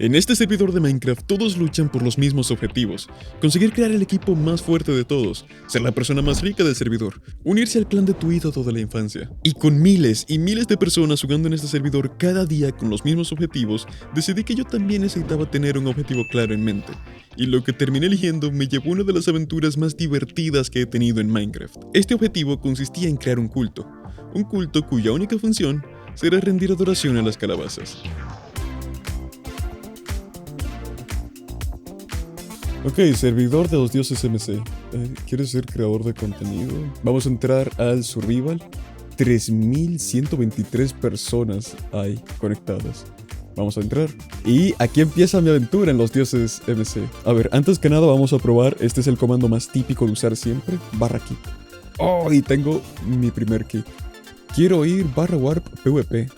En este servidor de Minecraft todos luchan por los mismos objetivos: conseguir crear el equipo más fuerte de todos, ser la persona más rica del servidor, unirse al clan de tu ídolo de la infancia. Y con miles y miles de personas jugando en este servidor cada día con los mismos objetivos, decidí que yo también necesitaba tener un objetivo claro en mente. Y lo que terminé eligiendo me llevó a una de las aventuras más divertidas que he tenido en Minecraft. Este objetivo consistía en crear un culto cuya única función será rendir adoración a las calabazas. Ok, servidor de los dioses MC. ¿Quieres ser creador de contenido? Vamos a entrar al Survival. 3123 personas hay conectadas. Vamos a entrar. Y aquí empieza mi aventura en los dioses MC. A ver, antes que nada vamos a probar. Este es el comando más típico de usar siempre. /kit. Oh, y tengo mi primer kit. Quiero ir /warp pvp.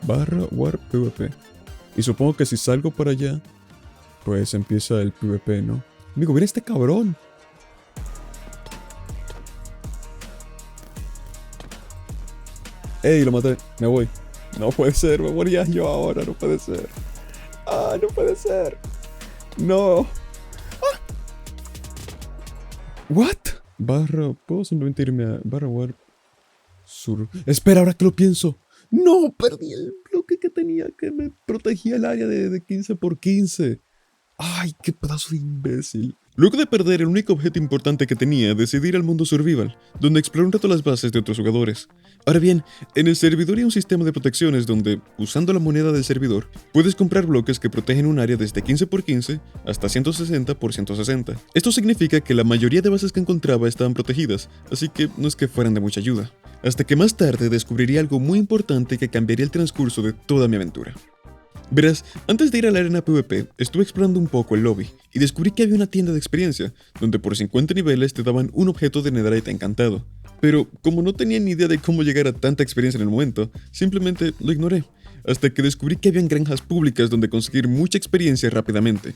/warp pvp. Y supongo que si salgo para allá, pues empieza el PvP, ¿no? Amigo, mira este cabrón. ¡Ey, lo maté! Me voy. No puede ser, me moría yo ahora, no puede ser. ¡Ah, no puede ser! ¡No! ¡Ah! ¿What? ¿Puedo simplemente irme a /warp sur? Espera, ahora que lo pienso. ¡No! Perdí el bloque que tenía que me protegía el área de 15 por 15. ¡Ay, qué pedazo de imbécil! Luego de perder el único objeto importante que tenía, decidí ir al mundo survival, donde exploré un rato las bases de otros jugadores. Ahora bien, en el servidor hay un sistema de protecciones donde, usando la moneda del servidor, puedes comprar bloques que protegen un área desde 15 por 15 hasta 160 por 160. Esto significa que la mayoría de bases que encontraba estaban protegidas, así que no es que fueran de mucha ayuda. Hasta que más tarde descubriría algo muy importante que cambiaría el transcurso de toda mi aventura. Verás, antes de ir a la arena PvP, estuve explorando un poco el lobby y descubrí que había una tienda de experiencia, donde por 50 niveles te daban un objeto de netherite encantado. Pero como no tenía ni idea de cómo llegar a tanta experiencia en el momento, simplemente lo ignoré, hasta que descubrí que habían granjas públicas donde conseguir mucha experiencia rápidamente.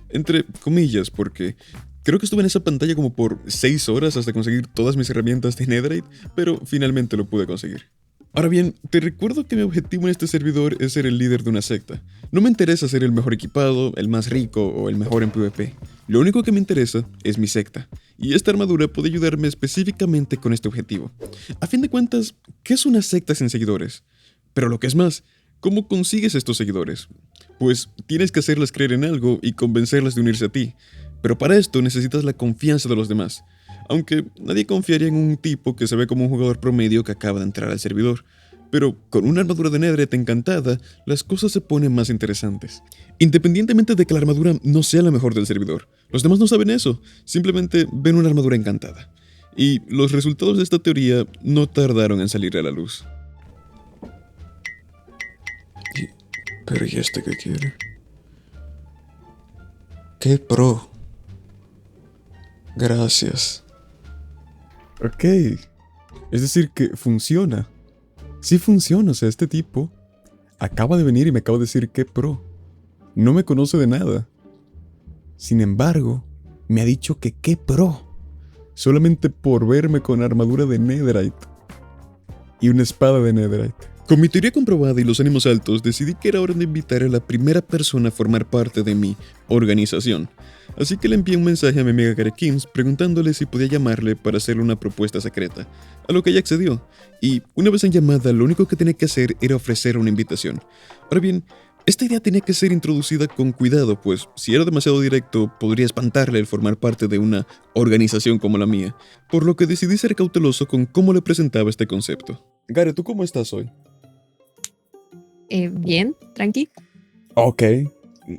Entre comillas, porque creo que estuve en esa pantalla como por 6 horas hasta conseguir todas mis herramientas de netherite, pero finalmente lo pude conseguir. Ahora bien, te recuerdo que mi objetivo en este servidor es ser el líder de una secta. No me interesa ser el mejor equipado, el más rico o el mejor en PvP. Lo único que me interesa es mi secta, y esta armadura puede ayudarme específicamente con este objetivo. A fin de cuentas, ¿qué es una secta sin seguidores? Pero lo que es más, ¿cómo consigues estos seguidores? Pues tienes que hacerlas creer en algo y convencerlas de unirse a ti. Pero para esto necesitas la confianza de los demás. Aunque nadie confiaría en un tipo que se ve como un jugador promedio que acaba de entrar al servidor. Pero con una armadura de netherite encantada, las cosas se ponen más interesantes. Independientemente de que la armadura no sea la mejor del servidor, los demás no saben eso, simplemente ven una armadura encantada. Y los resultados de esta teoría no tardaron en salir a la luz. Pero ¿y este qué quiere? ¡Qué pro! Gracias. Ok. Es decir que funciona. Sí funciona, o sea, este tipo acaba de venir y me acaba de decir que pro. No me conoce de nada. Sin embargo, me ha dicho que qué pro. Solamente por verme con armadura de netherite. Y una espada de netherite. Con mi teoría comprobada y los ánimos altos, decidí que era hora de invitar a la primera persona a formar parte de mi organización. Así que le envié un mensaje a mi amiga Garekins preguntándole si podía llamarle para hacerle una propuesta secreta, a lo que ella accedió. Y una vez en llamada, lo único que tenía que hacer era ofrecer una invitación. Ahora bien, esta idea tenía que ser introducida con cuidado, pues si era demasiado directo, podría espantarle el formar parte de una organización como la mía, por lo que decidí ser cauteloso con cómo le presentaba este concepto. Gare, ¿tú cómo estás hoy? Bien, tranqui. Ok,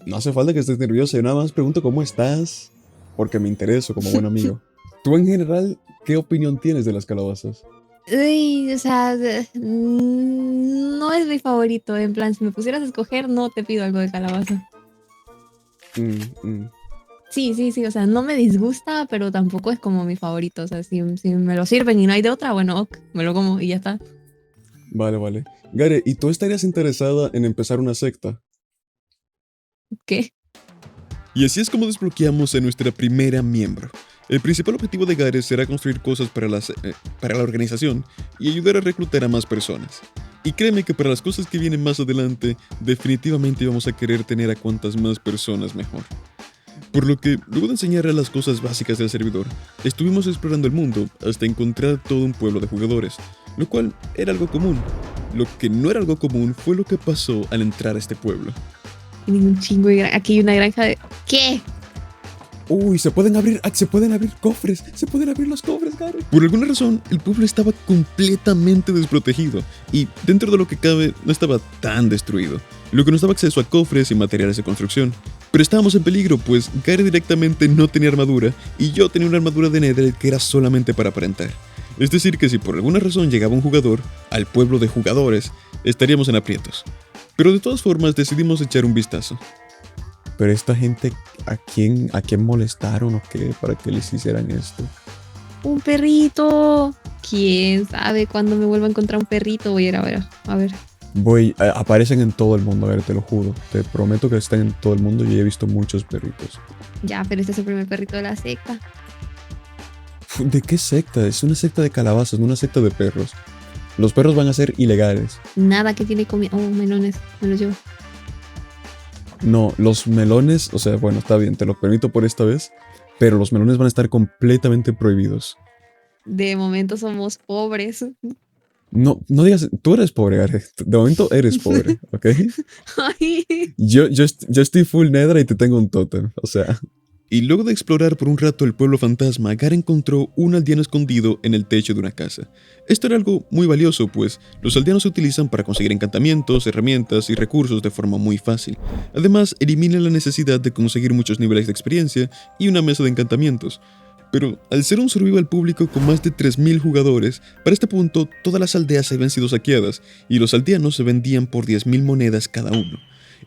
no hace falta que estés nervioso, yo nada más pregunto cómo estás, porque me intereso como buen amigo. Tú en general, ¿qué opinión tienes de las calabazas? Uy, o sea, no es mi favorito. En plan, si me pusieras a escoger, no te pido algo de calabaza. Sí, o sea, no me disgusta, pero tampoco es como mi favorito. O sea, si me lo sirven y no hay de otra, bueno, ok, me lo como y ya está. Vale. Gare, ¿y tú estarías interesada en empezar una secta? ¿Qué? Y así es como desbloqueamos a nuestra primera miembro. El principal objetivo de Gare será construir cosas para la organización y ayudar a reclutar a más personas. Y créeme que para las cosas que vienen más adelante, definitivamente íbamos a querer tener a cuantas más personas mejor. Por lo que, luego de enseñarle las cosas básicas del servidor, estuvimos explorando el mundo hasta encontrar todo un pueblo de jugadores, lo cual era algo común. Lo que no era algo común fue lo que pasó al entrar a este pueblo. Tienen un chingo de aquí hay una granja de... ¿Qué? Uy, se pueden abrir cofres, se pueden abrir los cofres, Gary. Por alguna razón, el pueblo estaba completamente desprotegido y, dentro de lo que cabe, no estaba tan destruido, lo que nos daba acceso a cofres y materiales de construcción. Pero estábamos en peligro, pues Gary directamente no tenía armadura y yo tenía una armadura de Netherite que era solamente para aparentar. Es decir, que si por alguna razón llegaba un jugador al pueblo de jugadores, estaríamos en aprietos. Pero de todas formas decidimos echar un vistazo. Pero esta gente, ¿a quién molestaron o qué para que les hicieran esto? ¡Un perrito! ¿Quién sabe cuándo me vuelva a encontrar un perrito? Voy a ir a ver, a ver. Aparecen en todo el mundo, a ver, te lo juro. Te prometo que están en todo el mundo y he visto muchos perritos. Ya, pero este es el primer perrito de la secta. ¿De qué secta? Es una secta de calabazas, no una secta de perros. Los perros van a ser ilegales. Nada que tiene comida. Oh, melones, me los llevo. No, los melones, o sea, bueno, está bien, te lo permito por esta vez, pero los melones van a estar completamente prohibidos. De momento somos pobres. No digas, tú eres pobre, Gary. De momento eres pobre, ¿ok? Ay. Yo estoy full nether y te tengo un tótem, o sea. Y luego de explorar por un rato el pueblo fantasma, Gary encontró un aldeano escondido en el techo de una casa. Esto era algo muy valioso, pues los aldeanos se utilizan para conseguir encantamientos, herramientas y recursos de forma muy fácil. Además, elimina la necesidad de conseguir muchos niveles de experiencia y una mesa de encantamientos. Pero, al ser un survival público con más de 3000 jugadores, para este punto todas las aldeas habían sido saqueadas y los aldeanos se vendían por 10.000 monedas cada uno.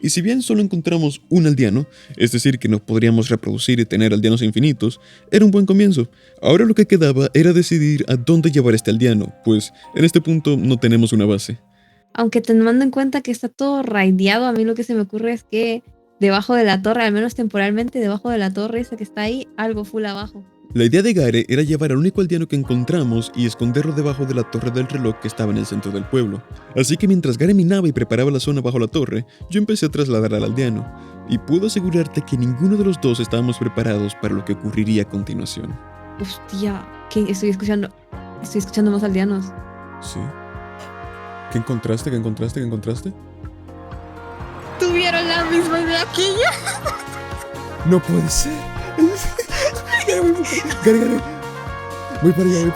Y si bien solo encontramos un aldeano, es decir que no podríamos reproducir y tener aldeanos infinitos, era un buen comienzo. Ahora lo que quedaba era decidir a dónde llevar este aldeano, pues en este punto no tenemos una base. Aunque teniendo en cuenta que está todo raideado, a mí lo que se me ocurre es que debajo de la torre, al menos temporalmente, debajo de la torre esa que está ahí, algo full abajo. La idea de Gare era llevar al único aldeano que encontramos y esconderlo debajo de la torre del reloj que estaba en el centro del pueblo. Así que mientras Gare minaba y preparaba la zona bajo la torre, yo empecé a trasladar al aldeano. Y puedo asegurarte que ninguno de los dos estábamos preparados para lo que ocurriría a continuación. Hostia, ¿qué? Estoy escuchando más aldeanos. ¿Sí? ¿Qué encontraste? ¿Qué encontraste? ¿Qué encontraste? Tuvieron la misma idea que yo. No puede ser. Gare. Voy para allá.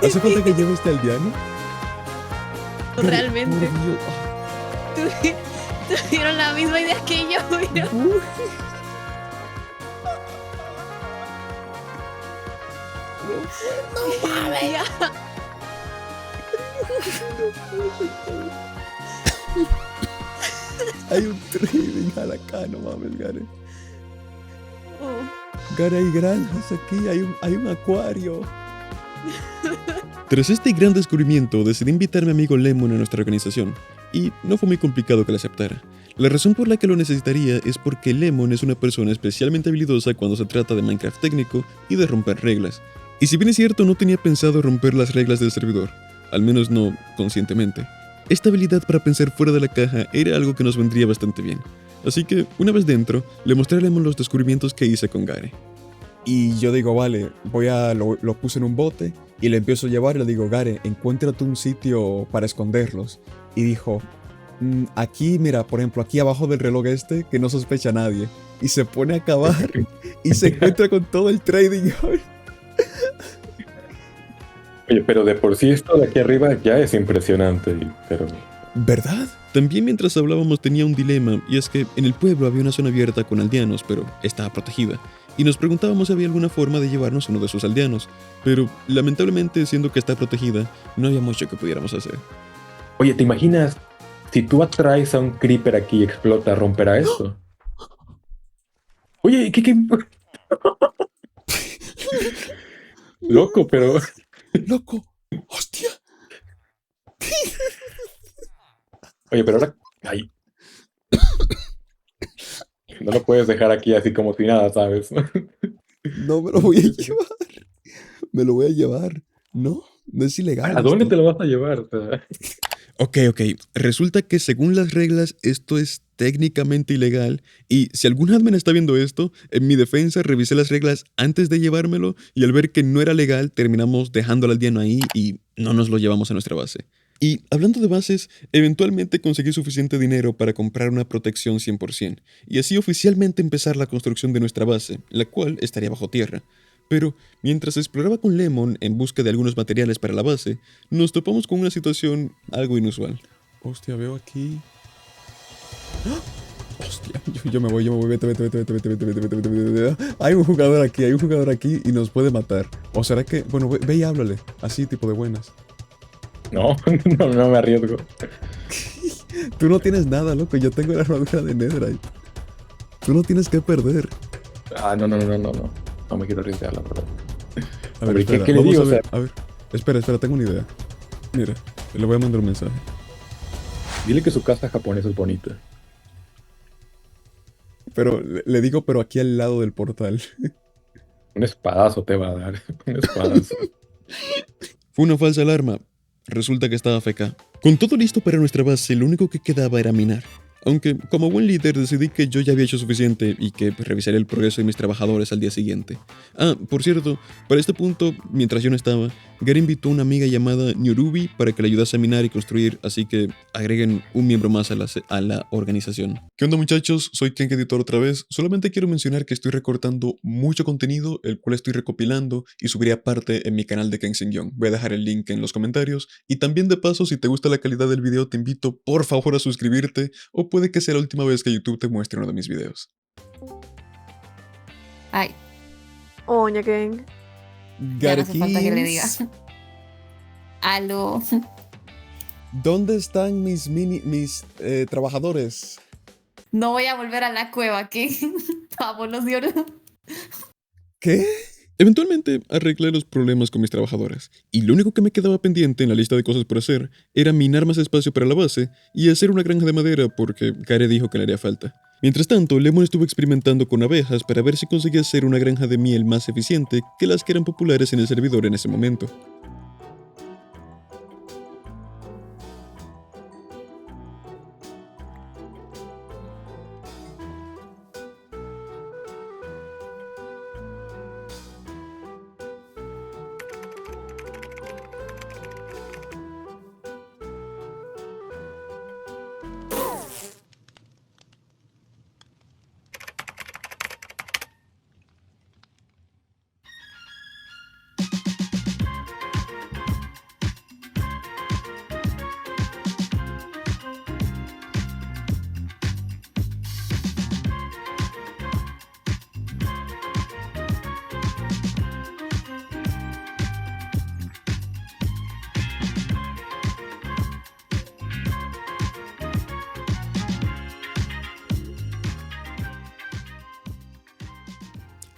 ¿Hace falta que lleve este aldeano? Realmente. Tuvieron la misma idea que yo, mira. No mames. Hay un trading al acá, no mames, Gare. Oh. Gare, hay granjas aquí, hay un acuario. Tras este gran descubrimiento, decidí invitar a mi amigo Lemon a nuestra organización, y no fue muy complicado que lo aceptara. La razón por la que lo necesitaría es porque Lemon es una persona especialmente habilidosa cuando se trata de Minecraft técnico y de romper reglas. Y si bien es cierto, no tenía pensado romper las reglas del servidor, al menos no conscientemente. Esta habilidad para pensar fuera de la caja era algo que nos vendría bastante bien. Así que, una vez dentro, le mostré a Lemon los descubrimientos que hice con Gare. Y yo digo, vale, lo puse en un bote y le empiezo a llevar y le digo, Gare, encuéntrate un sitio para esconderlos. Y dijo, aquí, mira, por ejemplo, aquí abajo del reloj que no sospecha nadie. Y se pone a cavar y se encuentra con todo el trading. Oye, pero de por sí esto de aquí arriba ya es impresionante, pero... ¿Verdad? También mientras hablábamos tenía un dilema, y es que en el pueblo había una zona abierta con aldeanos, pero estaba protegida. Y nos preguntábamos si había alguna forma de llevarnos a uno de esos aldeanos, pero lamentablemente, siendo que está protegida, no había mucho que pudiéramos hacer. Oye, ¿te imaginas? Si tú atraes a un creeper aquí y explota, ¿romperá esto? Oye, ¿qué? Loco, pero... ¡Loco! ¡Hostia! Oye, pero ahora... Ay. No lo puedes dejar aquí así como si nada, ¿sabes? No me lo voy a llevar. Me lo voy a llevar. No No es ilegal. ¿A dónde esto. te lo vas a llevar? O sea, Ok. Resulta que según las reglas esto es técnicamente ilegal y si algún admin está viendo esto, en mi defensa revisé las reglas antes de llevármelo y al ver que no era legal terminamos dejando al aldeano ahí y no nos lo llevamos a nuestra base. Y hablando de bases, eventualmente conseguí suficiente dinero para comprar una protección 100% y así oficialmente empezar la construcción de nuestra base, la cual estaría bajo tierra. Pero mientras exploraba con Lemon en busca de algunos materiales para la base, nos topamos con una situación algo inusual. Hostia, veo aquí. ¡Ah! Hostia, yo me voy, vete. Hay un jugador aquí y nos puede matar. O será que, bueno, ve y háblale, así tipo de buenas. no, no me arriesgo. Tú no tienes nada, loco, yo tengo la armadura de Netherite. Tú no tienes que perder. Ah, no. No me quiero arriesgar, la verdad. A ver, ¿qué espera, le vamos digo? a ver, O sea, a ver. Espera, tengo una idea. Mira, le voy a mandar un mensaje. dile que su casa japonesa es bonita. Pero le digo, pero aquí al lado del portal. Un espadazo te va a dar. Un espadazo. Fue una falsa alarma. Resulta que estaba FK. Con todo listo para nuestra base, lo único que quedaba era minar. Aunque, como buen líder, decidí que yo ya había hecho suficiente y que revisaría el progreso de mis trabajadores al día siguiente. Ah, por cierto, para este punto, mientras yo no estaba, Gary invitó a una amiga llamada Nyorubi para que le ayudase a minar y construir, así que agreguen un miembro más a la organización. ¿Qué onda, muchachos? Soy Ken Editor otra vez. Solamente quiero mencionar que estoy recortando mucho contenido, el cual estoy recopilando y subiré aparte en mi canal de Ken Young. Voy a dejar el link en los comentarios. Y también de paso, si te gusta la calidad del video, te invito por favor a suscribirte o puede que sea la última vez que YouTube te muestre uno de mis videos. Ay, Oña, Ken. ya no hace falta que le diga. Aló. ¿Dónde están mis trabajadores? No voy a volver a la cueva, ¿qué? Vámonos, Dios. ¿Qué? Eventualmente arreglé los problemas con mis trabajadoras, y lo único que me quedaba pendiente en la lista de cosas por hacer era minar más espacio para la base y hacer una granja de madera porque Gare dijo que le haría falta. Mientras tanto, Lemon estuvo experimentando con abejas para ver si conseguía hacer una granja de miel más eficiente que las que eran populares en el servidor en ese momento.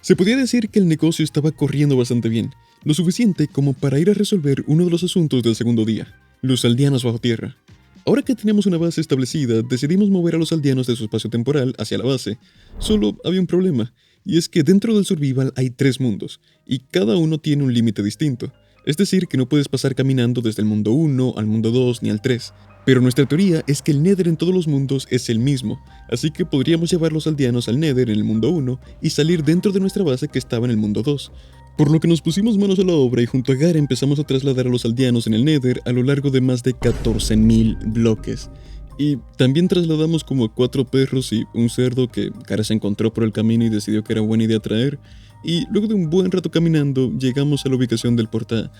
Se podía decir que el negocio estaba corriendo bastante bien, lo suficiente como para ir a resolver uno de los asuntos del segundo día, los aldeanos bajo tierra. Ahora que teníamos una base establecida, decidimos mover a los aldeanos de su espacio temporal hacia la base. Solo había un problema, y es que dentro del survival hay 3 mundos, y cada uno tiene un límite distinto. Es decir, que no puedes pasar caminando desde el mundo 1 al mundo 2 ni al 3. Pero nuestra teoría es que el Nether en todos los mundos es el mismo, así que podríamos llevar los aldeanos al Nether en el mundo 1 y salir dentro de nuestra base que estaba en el mundo 2. Por lo que nos pusimos manos a la obra y junto a Gare empezamos a trasladar a los aldeanos en el Nether a lo largo de más de 14.000 bloques. Y también trasladamos como a 4 perros y un cerdo que Gare se encontró por el camino y decidió que era buena idea traer. Y luego de un buen rato caminando, llegamos a la ubicación del portal.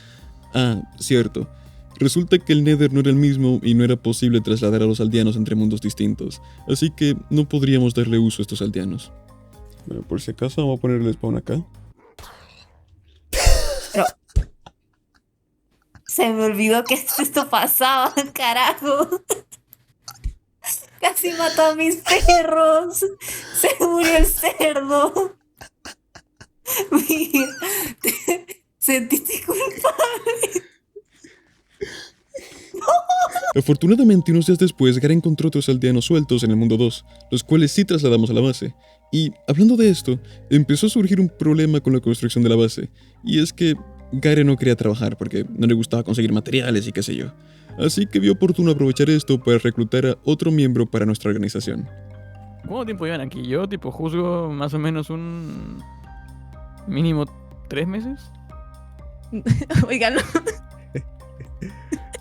Ah, cierto. Resulta que el Nether no era el mismo y no era posible trasladar a los aldeanos entre mundos distintos, así que no podríamos darle uso a estos aldeanos. Bueno, por si acaso vamos a poner el spawn acá. Pero... se me olvidó que esto pasaba, carajo. Casi mató a mis perros. Se murió el cerdo. Mira, te sentiste culpable. Afortunadamente, unos días después, Gare encontró otros aldeanos sueltos en el mundo 2, los cuales sí trasladamos a la base. Y, hablando de esto, empezó a surgir un problema con la construcción de la base, y es que Gare no quería trabajar porque no le gustaba conseguir materiales y qué sé yo. Así que vio oportuno aprovechar esto para reclutar a otro miembro para nuestra organización. ¿Cuánto tiempo llevan aquí? Yo, tipo, juzgo más o menos un mínimo 3 meses. Oigan,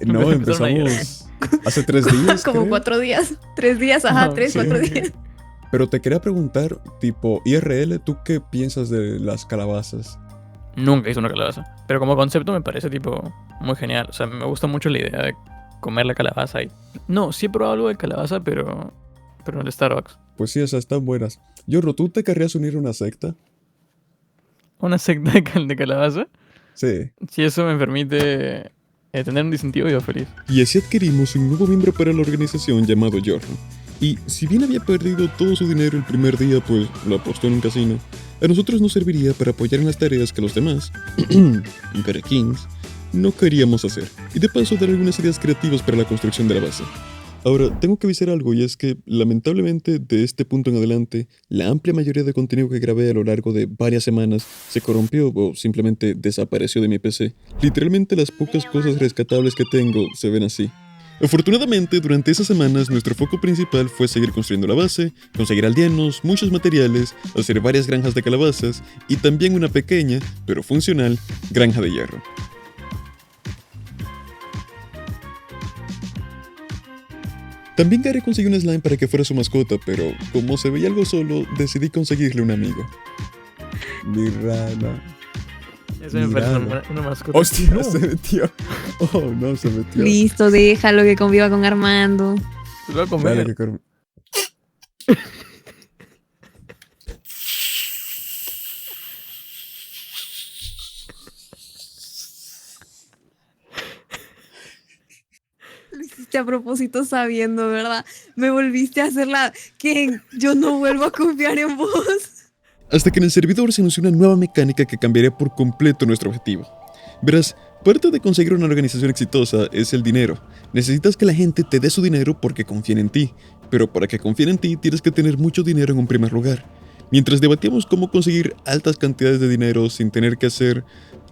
No, Empezaron ayer. empezamos hace 3 días, como creo. 4 días. 3 días, ajá, Ah, 3, sí. 4 días. Pero te quería preguntar, tipo, IRL, ¿tú qué piensas de las calabazas? Nunca hice una calabaza. Pero como concepto me parece, tipo, muy genial. O sea, me gusta mucho la idea de comer la calabaza. No, sí he probado algo de calabaza, pero en el Starbucks. Pues sí, esas están buenas. Yorro, ¿tú te querrías unir a una secta? Una secta de calabaza. Sí. Si eso me permite tener un distintivo, yo feliz. Y así adquirimos un nuevo miembro para la organización llamado Yorro. Y si bien había perdido todo su dinero el primer día, pues lo apostó en un casino, a nosotros nos serviría para apoyar en las tareas que los demás, Gare Kings, no queríamos hacer. Y de paso dar algunas ideas creativas para la construcción de la base. Ahora, tengo que avisar algo y es que, lamentablemente, de este punto en adelante, la amplia mayoría de contenido que grabé a lo largo de varias semanas se corrompió o simplemente desapareció de mi PC. Literalmente las pocas cosas rescatables que tengo se ven así. Afortunadamente, durante esas semanas, nuestro foco principal fue seguir construyendo la base, conseguir aldeanos, muchos materiales, hacer varias granjas de calabazas y también una pequeña, pero funcional, granja de hierro. También Gare consiguió un slime para que fuera su mascota, pero como se veía algo solo, decidí conseguirle un amigo. Mi rana. Eso me parece una mascota. ¡Hostia! No, Se metió. Oh, no, se metió. Listo, déjalo que conviva con Armando. se lo voy a comer. Dale, que corre. Lo hiciste a propósito sabiendo, ¿verdad? Me volviste a hacerla. Que yo no vuelvo a confiar en vos. Hasta que en el servidor se anunció una nueva mecánica que cambiaría por completo nuestro objetivo. Verás, parte de conseguir una organización exitosa es el dinero. Necesitas que la gente te dé su dinero porque confíen en ti, pero para que confíen en ti tienes que tener mucho dinero en un primer lugar. Mientras debatíamos cómo conseguir altas cantidades de dinero sin tener que hacer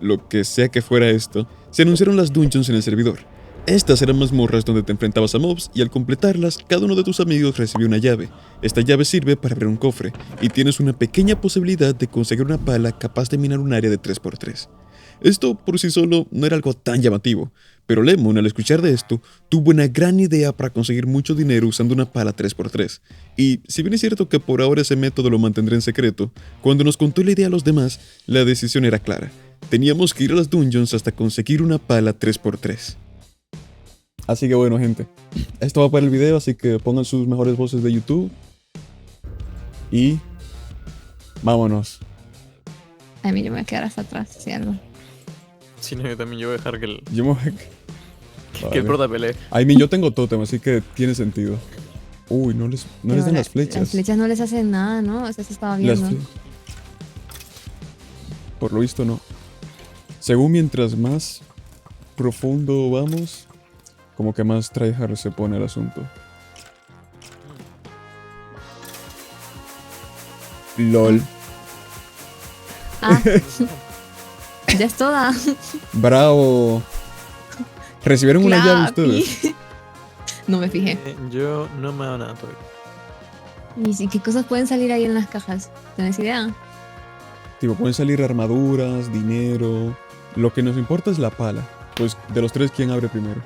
lo que sea que fuera esto, se anunciaron las dungeons en el servidor. Estas eran mazmorras donde te enfrentabas a mobs y al completarlas, cada uno de tus amigos recibió una llave. Esta llave sirve para abrir un cofre y tienes una pequeña posibilidad de conseguir una pala capaz de minar un área de 3x3. Esto por sí solo no era algo tan llamativo, pero Lemon al escuchar de esto tuvo una gran idea para conseguir mucho dinero usando una pala 3x3. Y si bien es cierto que por ahora ese método lo mantendré en secreto, cuando nos contó la idea a los demás, la decisión era clara. Teníamos que ir a las dungeons hasta conseguir una pala 3x3. Así que bueno, gente, esto va para el video, así que pongan sus mejores voces de YouTube. Y vámonos. Ay, mira, me voy a quedar hasta atrás, si algo. Sí, no, yo también yo voy a dejar que el, Yo me voy que el prota pelee. Ay, yo tengo tótem, así que tiene sentido. Uy, no les Pero dan las flechas. Las flechas no les hacen nada, ¿no? O sea, se estaba Las viendo. Por lo visto no. Según mientras más profundo vamos, como que más tryhard se pone el asunto. LOL. Ah. Ya es toda. Bravo. ¿Recibieron una llave Clapi. ustedes? No me fijé. Yo no me hago nada todavía. ¿Y qué cosas pueden salir ahí en las cajas? ¿Tienes idea? Tipo, pueden salir armaduras, dinero. Lo que nos importa es la pala. Pues de los tres, ¿quién abre primero?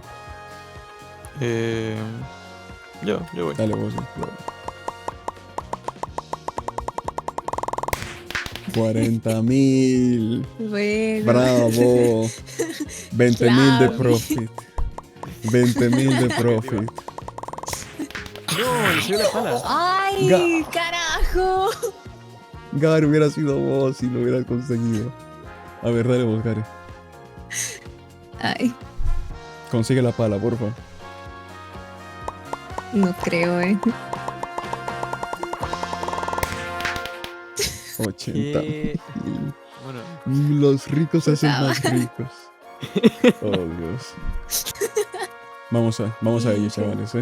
Yo voy. Dale, vos. 40.000. Bueno. Bravo. 20.000 de Claro. profit. 20.000 de profit. No, le sirve la pala. ¡Ay, carajo! Gary hubiera sido vos si lo hubieras conseguido. A ver, dale vos, Gary. Ay, Consigue la pala, porfa. no creo, 80. Bueno, Los ricos se hacen Puta más ricos. Oh, Dios. Vamos a ello, chavales,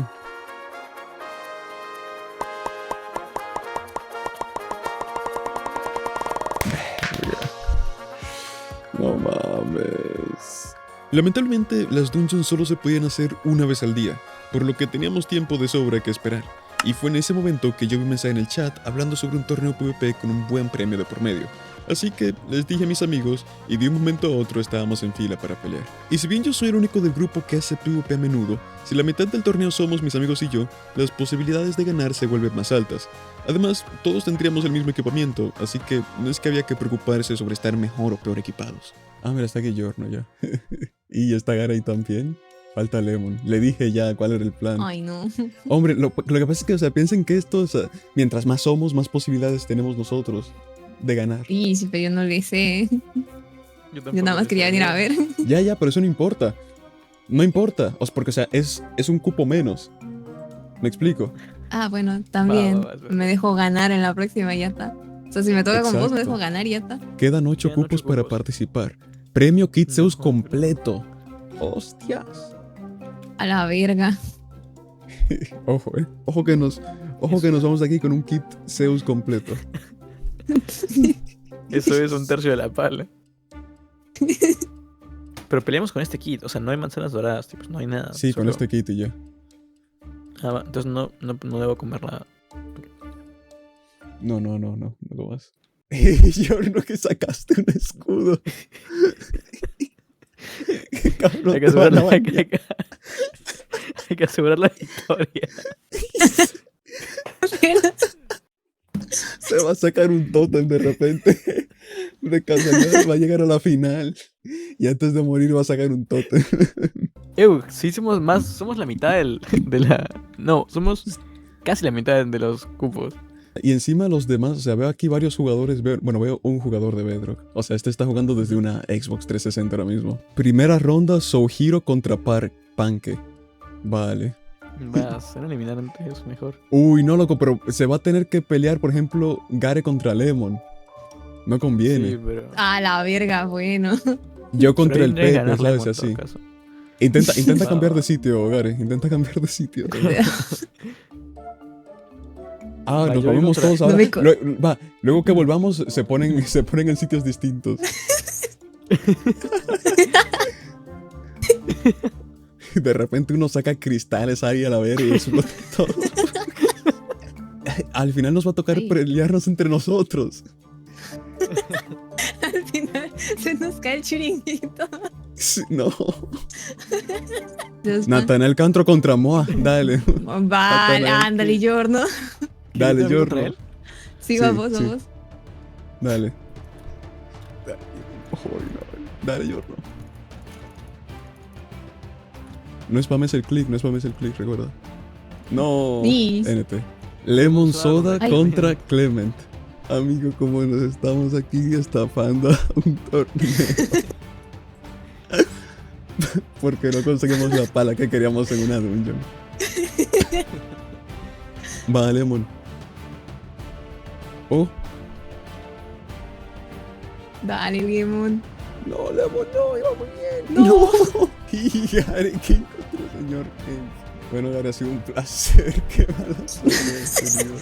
No mames. mames. Lamentablemente, las dungeons solo se podían hacer una vez al día, por lo que teníamos tiempo de sobra que esperar. Y fue en ese momento que yo vi un mensaje en el chat hablando sobre un torneo PvP con un buen premio de por medio. Así que les dije a mis amigos y de un momento a otro estábamos en fila para pelear. Y si bien yo soy el único del grupo que hace PvP a menudo, si la mitad del torneo somos mis amigos y yo, las posibilidades de ganar se vuelven más altas. Además, todos tendríamos el mismo equipamiento, así que no es que había que preocuparse sobre estar mejor o peor equipados. Ah, mira, está aquí Giorno ya. Y está Garay también. Falta Lemon. Le dije ya cuál era el plan. Ay, no. Hombre, lo que pasa es que, o sea, piensen que esto, o sea, mientras más somos, más posibilidades tenemos nosotros de ganar. Y sí, pero yo no le sé. Yo tampoco nada más le quería sé. venir a ver. Ya, pero eso no importa. No importa, porque, o sea, es un cupo menos. ¿Me explico? Ah, bueno, también. Va. Me dejo ganar en la próxima y ya está. O sea, si me toca con vos, me Exacto. dejo ganar y ya está. Quedan 8 Quedan cupos 8 para cupos. participar. Premio Kit Zeus No, completo. Hostias. A la verga. Ojo, Ojo que nos vamos de aquí con un Kit Zeus completo. Eso es un tercio de la pala. Pero peleamos con este kit, o sea, no hay manzanas doradas, tipo, no hay nada. Sí, con solo- este kit y ya. Ah, va, entonces no debo comer nada. No lo vas. Yo no que sacaste un escudo. Cabrón, Hay que te van a asegurar la, bañar. hay que asegurar la victoria. Se va a sacar un tótem de repente. De casualidad va a llegar a la final. Y antes de morir va a sacar un tótem. Sí somos más, somos la mitad de la... No, somos casi la mitad de los cupos. Y encima los demás, o sea, veo aquí varios jugadores. Veo un jugador de Bedrock. O sea, este está jugando desde una Xbox 360 ahora mismo. Primera ronda, Souhiro contra Panke. Vale. Va a ser eliminar antes, mejor. Uy, no, loco, pero se va a tener que pelear, por ejemplo, Gare contra Lemon. No conviene. Sí, pero... A la verga, bueno. Yo contra pero el tendría que Pepe, ganarle ¿sabes? en todo Así. caso. Intenta Va, cambiar va. de sitio, Gare. Intenta cambiar de sitio. Ah, Va, nos yo voy movemos contra- todos No ahora. me co- Luego que volvamos, se ponen en sitios distintos. De repente uno saca cristales ahí a la verga y explota todo. Al final nos va a tocar Ay. pelearnos entre nosotros. Al final se nos cae el chiringuito. Sí, no. Dios, Nathanael Cantro contra Moa. Dale. vale, ándale, Giorno. Dale, ¿Estás contra Giorno. él? Sí, Sí, vamos, sí. vamos. Dale. Ay, no. Dale, Giorno. No spames el click, recuerda. No. Sí. NT. Lemon Soda Ay. contra Clement. Amigo, como nos estamos aquí estafando a un torneo. Porque no conseguimos la pala que queríamos en una dungeon. Va, Lemon. Oh. Dale, Lemon. No, Lemon, no, iba muy bien. No. Y Gary, ¿qué encontró, señor James? Bueno, Gary, ha sido un placer. Qué mala suerte, señor.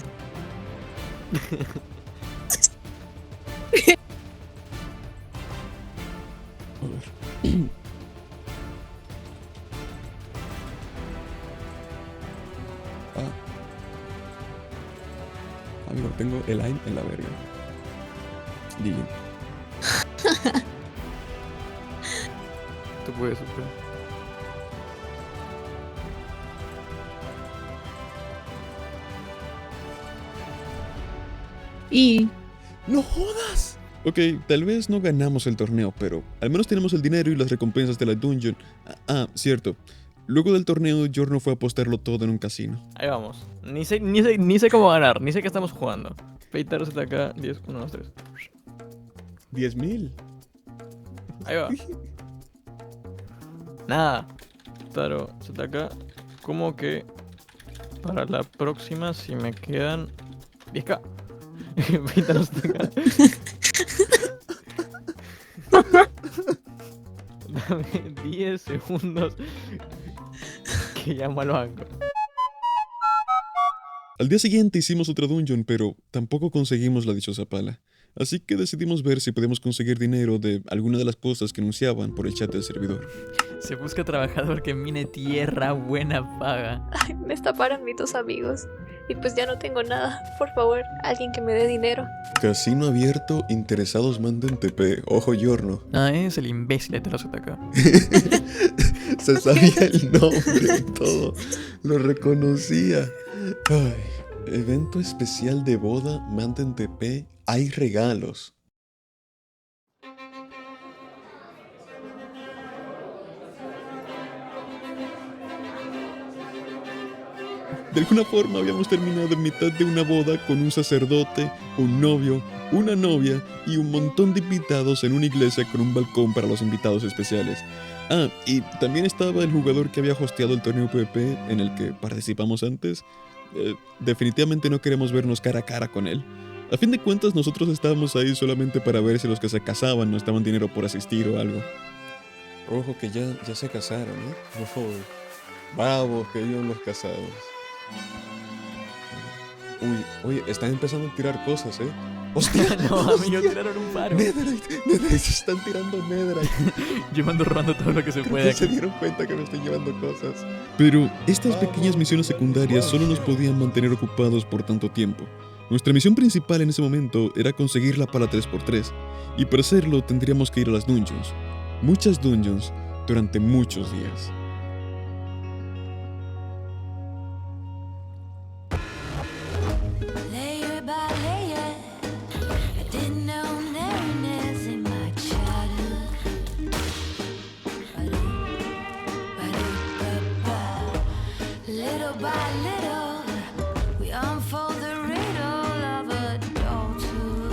A ver. Amigo, tengo el aim en la verga. GG. Tú puedes, super. Y ¡No jodas! Ok, tal vez no ganamos el torneo, pero al menos tenemos el dinero y las recompensas de la dungeon. Cierto. Luego del torneo, Giorno fue a apostarlo todo en un casino. Ahí vamos. Ni sé cómo ganar, ni sé qué estamos jugando. Peitar está acá, 10, 1, 2, 3. 10.000. Ahí va. Nada. Taro se está acá. Como que para la próxima, si me quedan 10k. Peitar está acá. Dame 10 segundos que llamo al banco. Al día siguiente hicimos otra dungeon, pero tampoco conseguimos la dichosa pala. Así que decidimos ver si podemos conseguir dinero de alguna de las cosas que anunciaban por el chat del servidor. Se busca trabajador que mine tierra, buena paga. Ay, me estafaron mis 2 amigos. Y pues ya no tengo nada. Por favor, alguien que me dé dinero. Casino abierto, interesados manden TP. Ojo, Yorno. Ah, es el imbécil de los ataca. Se sabía el nombre y todo. Lo reconocía. Ay, evento especial de boda, manden TP. Hay regalos. De alguna forma habíamos terminado en mitad de una boda con un sacerdote, un novio, una novia y un montón de invitados en una iglesia con un balcón para los invitados especiales. Ah, y también estaba el jugador que había hosteado el torneo PvP en el que participamos antes. Definitivamente no queremos vernos cara a cara con él. A fin de cuentas nosotros estábamos ahí solamente para ver si los que se casaban nos daban dinero por asistir o algo. Ojo que ya se casaron, ¿eh? Ojo, bravos que ellos los casados. Uy, oye, están empezando a tirar cosas, ¿eh? ¡Hostia! No, a mí me tiraron un paro. Netherite, se están tirando Netherite. Yo me ando robando todo lo que se Creo puede que se aquí. dieron cuenta que me estoy llevando cosas. Pero estas pequeñas misiones secundarias solo nos podían mantener ocupados por tanto tiempo. Nuestra misión principal en ese momento era conseguir la pala 3x3, y para hacerlo tendríamos que ir a las dungeons. Muchas dungeons durante muchos días. Layer by layer, I didn't know narrowness in my childhood. Little by little, we unfold the riddle of adulthood.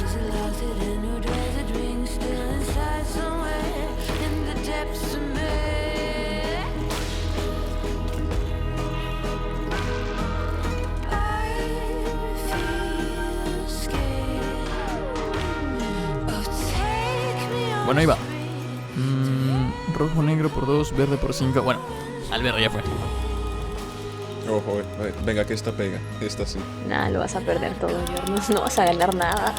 Is it lost hidden or does it ring still inside somewhere in the depths of me? Bueno, ahí va. Rojo, negro por 2, verde por 5. Bueno, al verde ya fue. Ojo, venga que esta pega, esta sí. Nada, lo vas a perder todo, Yorno. No vas a ganar nada.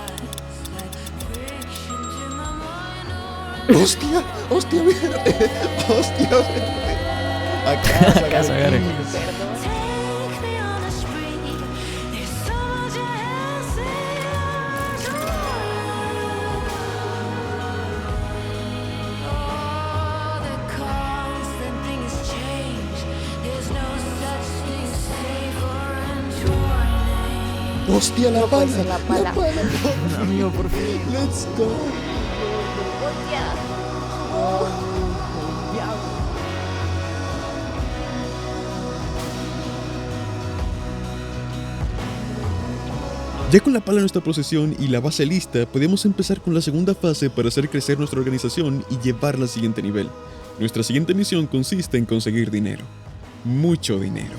¡Hostia! ¡Hostia, verde! ¡Hostia, verde! A casa, Garen. Perdón. Take me on a spree. There's so much else in your Oh, the constant thing is change. There's no such thing as safe or enjoying. ¡Hostia, la No puede pala! ser la pala. Amigo, por fin. ¡Let's go! Ya con la pala en nuestra posesión y la base lista, podemos empezar con la segunda fase para hacer crecer nuestra organización y llevarla al siguiente nivel. Nuestra siguiente misión consiste en conseguir dinero. Mucho dinero.